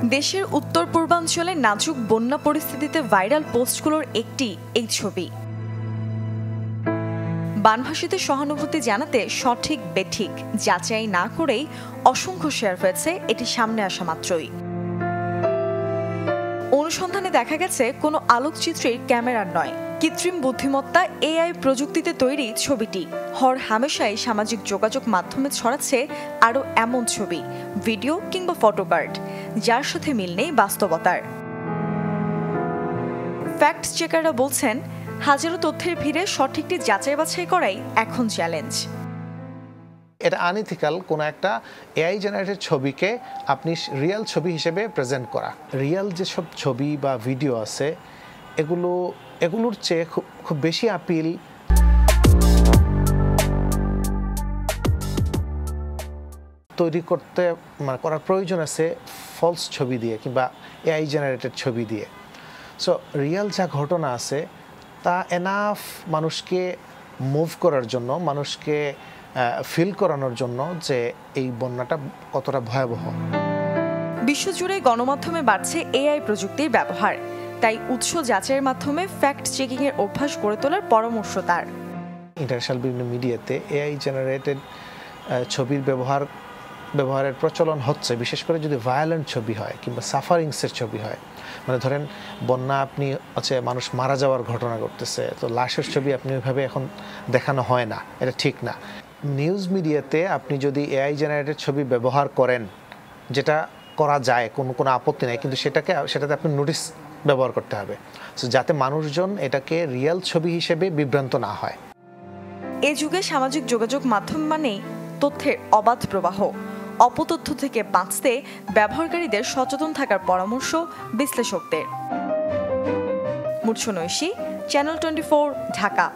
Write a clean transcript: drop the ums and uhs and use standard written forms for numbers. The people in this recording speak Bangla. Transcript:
দেশের উত্তর পূর্বাঞ্চলে নাজুক বন্যা পরিস্থিতিতে ভাইরাল পোস্টগুলোর একটি এই ছবি। বানভাসীদের সহানুভূতি জানাতে সঠিক বেঠিক যাচাই না করেই অসংখ্য শেয়ার হয়েছে এটি সামনে আসা মাত্রই। অনুসন্ধানে দেখা গেছে কোনো আলোকচিত্রের ক্যামেরার নয়, কৃত্রিম বুদ্ধিমত্তা এআই প্রযুক্তিতে তৈরি ছবিটি হর হামেশাই সামাজিক যোগাযোগ মাধ্যমে ছড়াচ্ছে আরও এমন ছবি, ভিডিও কিংবা ফটোকার্ড যার সাথে মিল নেই বাস্তবতার। ফ্যাক্ট চেকাররা বলছেন, হাজারো তথ্যের ভিড়ে সঠিকটি যাচাই বাছাই করাই এখন চ্যালেঞ্জ। এটা আনইথিক্যাল কোনো একটা এআই জেনারেটেড ছবিকে আপনি রিয়েল ছবি হিসেবে প্রেজেন্ট করা। রিয়েল যেসব ছবি বা ভিডিও আছে এগুলোর চেয়ে খুব বেশি আপিল তৈরি করার প্রয়োজন আছে ফলস ছবি দিয়ে কিংবা এআই জেনারেটেড ছবি দিয়ে। সো রিয়েল যা ঘটনা আছে তা এনাফ মানুষকে মুভ করার জন্য, মানুষকে ফিল করানোর জন্য যে এই বন্যাটা কতটা ভয়াবহ। বিশ্বজুড়ে গণমাধ্যমে বাড়ছে এআই প্রযুক্তির ব্যবহার, তাই উৎস যাচাইয়ের মাধ্যমে ফ্যাক্ট চেকিং এর অভ্যাস গড়ে তোলার পরামর্শ তার। ইন্টারন্যাশনাল বিভিন্ন মিডিয়াতে এআই জেনারেটেড ছবির ব্যবহারের প্রচলন হচ্ছে, বিশেষ করে যদি ভায়োলেন্ট ছবি হয় কিংবা সাফারিংসের ছবি হয়। মানে ধরেন বন্যা আপনি মানুষ মারা যাওয়ার ঘটনা ঘটতেছে, তো লাশের ছবি আপনি ওইভাবে এখন দেখানো হয় না, এটা ঠিক না। নিউজ মিডিয়াতে আপনি যদি এআই জেনারেটেড ছবি ব্যবহার করেন, যেটা করা যায়, কোনো আপত্তি নেই, কিন্তু সেটাতে আপনি নোটিশ ব্যবহার করতে হবে, যাতে মানুষজন এটাকে রিয়েল ছবি হিসেবে বিভ্রান্ত না হয়। এ যুগে সামাজিক যোগাযোগ মাধ্যম মানেই তথ্যের অবাধ প্রবাহ। অপতথ্য থেকে বাঁচতে ব্যবহারকারীদের সচেতন থাকার পরামর্শ বিশ্লেষকদের। মূর্ছনা ঐশী, চ্যানেল 24, ঢাকা।